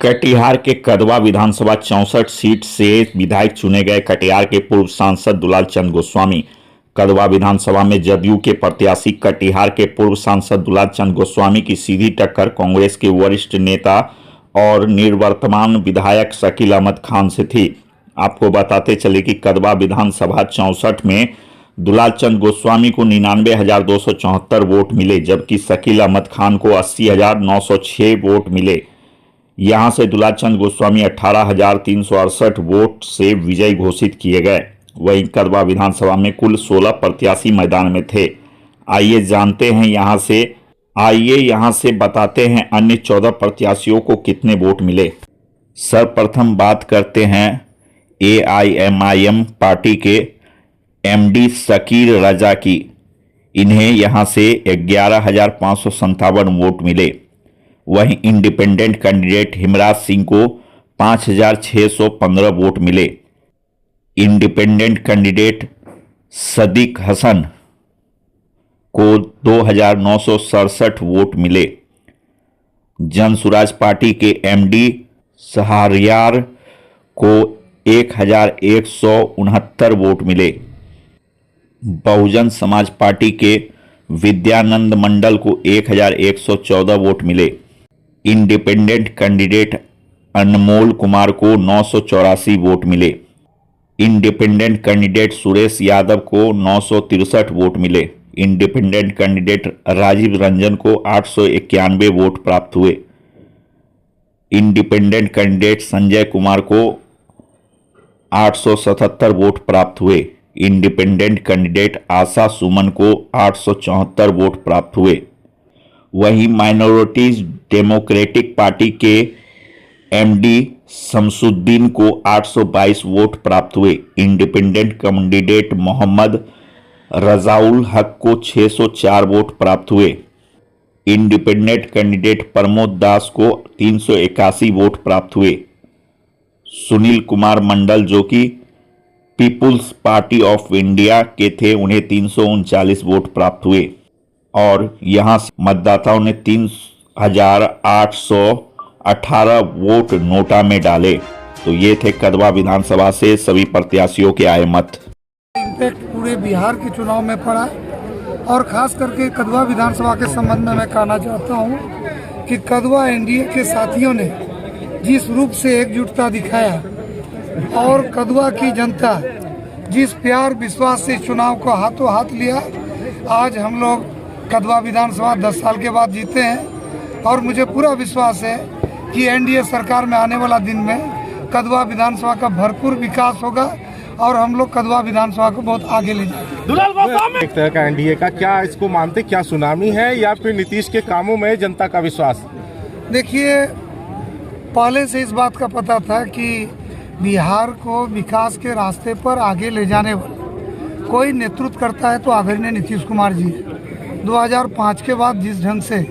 कटिहार के कदवा विधानसभा 64 सीट से विधायक चुने गए कटिहार के पूर्व सांसद दुलाल चंद गोस्वामी। कदवा विधानसभा में जदयू के प्रत्याशी कटिहार के पूर्व सांसद दुलाल चंद गोस्वामी की सीधी टक्कर कांग्रेस के वरिष्ठ नेता और निवर्तमान विधायक शकील अहमद खान से थी। आपको बताते चले कि कदवा विधानसभा 64 में दुलाल चंद गोस्वामी को 99,274 वोट मिले, जबकि शकील अहमद खान को 80,906 वोट मिले। यहां से दुलाल चंद गोस्वामी 18,368 वोट से विजयी घोषित किए गए। वहीं कदवा विधानसभा में कुल 16 प्रत्याशी मैदान में थे। आइए जानते हैं यहां से बताते हैं अन्य 14 प्रत्याशियों को कितने वोट मिले। सर्वप्रथम बात करते हैं AIMIM पार्टी के MD शकील रजा की। इन्हें यहां से 11,557 वोट मिले। वहीं इंडिपेंडेंट कैंडिडेट हिमराज सिंह को 5,615 वोट मिले। इंडिपेंडेंट कैंडिडेट सदीक हसन को 2,967 वोट मिले। जन सुराज पार्टी के MD शहरयार को 1,169 वोट मिले। बहुजन समाज पार्टी के विद्यानंद मंडल को 1,114 वोट मिले। इंडिपेंडेंट कैंडिडेट अनमोल कुमार को 984 वोट मिले। इंडिपेंडेंट कैंडिडेट सुरेश यादव को 963 वोट मिले। इंडिपेंडेंट कैंडिडेट राजीव रंजन को 891 वोट प्राप्त हुए। इंडिपेंडेंट कैंडिडेट संजय कुमार को 877 वोट प्राप्त हुए। इंडिपेंडेंट कैंडिडेट आशा सुमन को 874 वोट प्राप्त हुए। वहीं माइनॉरिटीज डेमोक्रेटिक पार्टी के MD शमसुद्दीन को 822 वोट प्राप्त हुए। इंडिपेंडेंट कैंडिडेट मोहम्मद रजाउल हक को 604 वोट प्राप्त हुए। इंडिपेंडेंट कैंडिडेट प्रमोद दास को 381 वोट प्राप्त हुए। सुनील कुमार मंडल जो कि पीपुल्स पार्टी ऑफ इंडिया के थे, उन्हें 339 वोट प्राप्त हुए और यहां से मतदाताओं ने 3,818 वोट नोटा में डाले। तो ये थे कदवा विधानसभा से सभी प्रत्याशियों के आए मत। इम्पैक्ट पूरे बिहार के चुनाव में पड़ा और खास करके कदवा विधानसभा के संबंध में मैं कहना चाहता हूं कि कदवा NDA के साथियों ने जिस रूप से एकजुटता दिखाया और कदवा की जनता जिस प्यार विश्वास से चुनाव को हाथों हाथ लिया, आज हम लोग कदवा विधानसभा 10 साल के बाद जीते हैं और मुझे पूरा विश्वास है कि NDA सरकार में आने वाला दिन में कदवा विधानसभा का भरपूर विकास होगा और हम लोग कदवा विधानसभा को बहुत आगे ले जाएंगे। एक तरह का NDA का क्या इसको मानते, क्या सुनामी है या फिर नीतीश के कामों में जनता का विश्वास? देखिए, पहले से इस बात का पता था कि बिहार को विकास के रास्ते पर आगे ले जाने वाला कोई नेतृत्व करता है तो आदरणीय नीतीश कुमार जी है। 2005 के बाद जिस ढंग से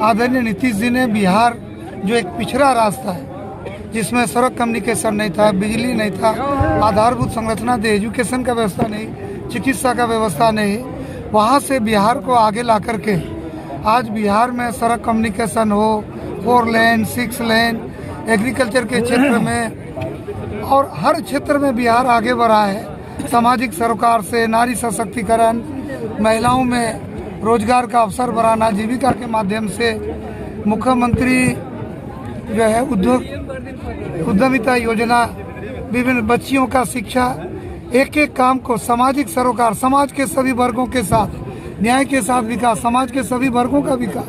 आदरणीय नीतीश जी ने बिहार जो एक पिछड़ा रास्ता है जिसमें सड़क कम्युनिकेशन नहीं था, बिजली नहीं था, आधारभूत संरचना दे, एजुकेशन का व्यवस्था नहीं, चिकित्सा का व्यवस्था नहीं, वहाँ से बिहार को आगे ला करके आज बिहार में सड़क कम्युनिकेशन हो, 4 लेन 6 लेन, एग्रीकल्चर के क्षेत्र में और हर क्षेत्र में बिहार आगे बढ़ा है। सामाजिक सरोकार से नारी सशक्तिकरण, महिलाओं में रोजगार का अवसर बढ़ाना, जीविका के माध्यम से मुख्यमंत्री जो है उद्यमिता योजना, विभिन्न बच्चियों का शिक्षा, एक एक काम को सामाजिक सरोकार, समाज के सभी वर्गों के साथ न्याय के साथ विकास, समाज के सभी वर्गों का विकास,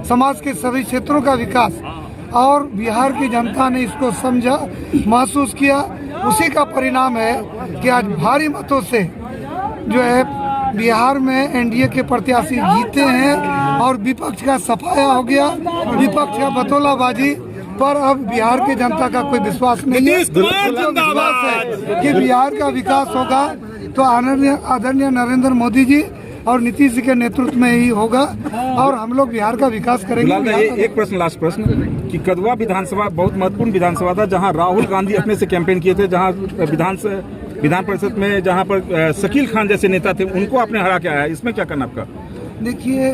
समाज के सभी क्षेत्रों का विकास और बिहार की जनता ने इसको समझा, महसूस किया। उसी का परिणाम है कि आज भारी मतों से जो है बिहार में NDA के प्रत्याशी जीते हैं और विपक्ष का सफाया हो गया, विपक्ष का बतौलाबाजी पर अब बिहार की जनता का कोई विश्वास नहीं है। विश्वास है कि बिहार का विकास होगा तो आदरणीय नरेंद्र मोदी जी और नीतीश जी के नेतृत्व में ही होगा और हम लोग बिहार का विकास करेंगे। एक प्रश्न, लास्ट प्रश्न कि कदवा विधानसभा बहुत महत्वपूर्ण विधानसभा था जहां राहुल गांधी अपने से कैंपेन किए थे, जहां विधान परिषद में जहां पर शकील खान जैसे नेता थे उनको आपने हरा के आया, इसमें क्या करना आपका? देखिए,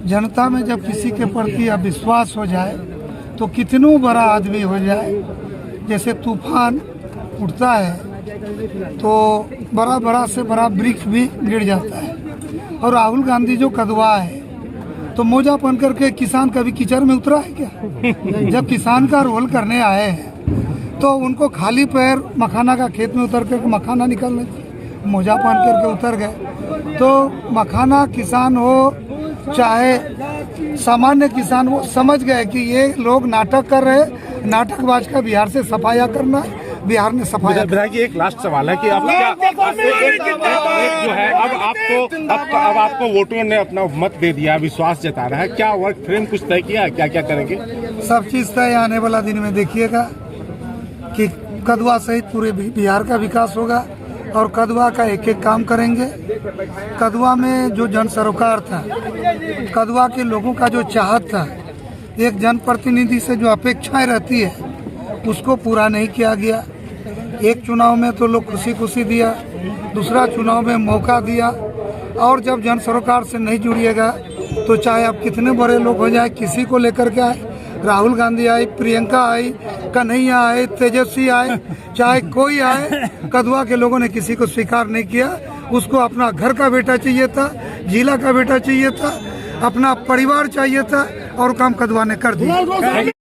जनता में जब किसी के प्रति अविश्वास हो जाए तो कितनों बड़ा आदमी हो जाए, जैसे तूफान उठता है तो बड़ा बड़ा से बड़ा वृक्ष भी गिर जाता है। और राहुल गांधी जो कदवा है तो मोजा पहन करके किसान कभी कीचड़ में उतरा है क्या? जब किसान का रोल करने आए हैं तो उनको खाली पैर मखाना का खेत में उतर करके मखाना निकालने दिए, मोजा पहन करके उतर गए। तो मखाना किसान हो चाहे सामान्य किसान वो समझ गए कि ये लोग नाटक कर रहे, नाटकबाज का बिहार से सफाया करना, बिहार ने सफाया। विधायक जी, एक लास्ट सवाल है कि आप क्या जो है अब आपको वोटरों ने अपना मत दे दिया, विश्वास जता रहा है, क्या वर्क फ्रेम कुछ तय किया है, क्या क्या करेंगे? सब चीज तय आने वाला दिन में देखिएगा कि कदवा सहित पूरे बिहार का विकास होगा और कदवा का एक एक काम करेंगे। कदवा में जो जन सरोकार था, कदवा के लोगों का जो चाहत था, एक जनप्रतिनिधि से जो अपेक्षाएं रहती है उसको पूरा नहीं किया गया। एक चुनाव में तो लोग खुशी खुशी दिया, दूसरा चुनाव में मौका दिया, और जब जन सरोकार से नहीं जुड़िएगा तो चाहे आप कितने बड़े लोग हो जाए, किसी को लेकर के आए, राहुल गांधी आए, प्रियंका आई, कन्हैया आए, तेजस्वी आए, चाहे कोई आए, कदवा के लोगों ने किसी को स्वीकार नहीं किया। उसको अपना घर का बेटा चाहिए था, जिला का बेटा चाहिए था, अपना परिवार चाहिए था, और काम कदवा ने कर दिया।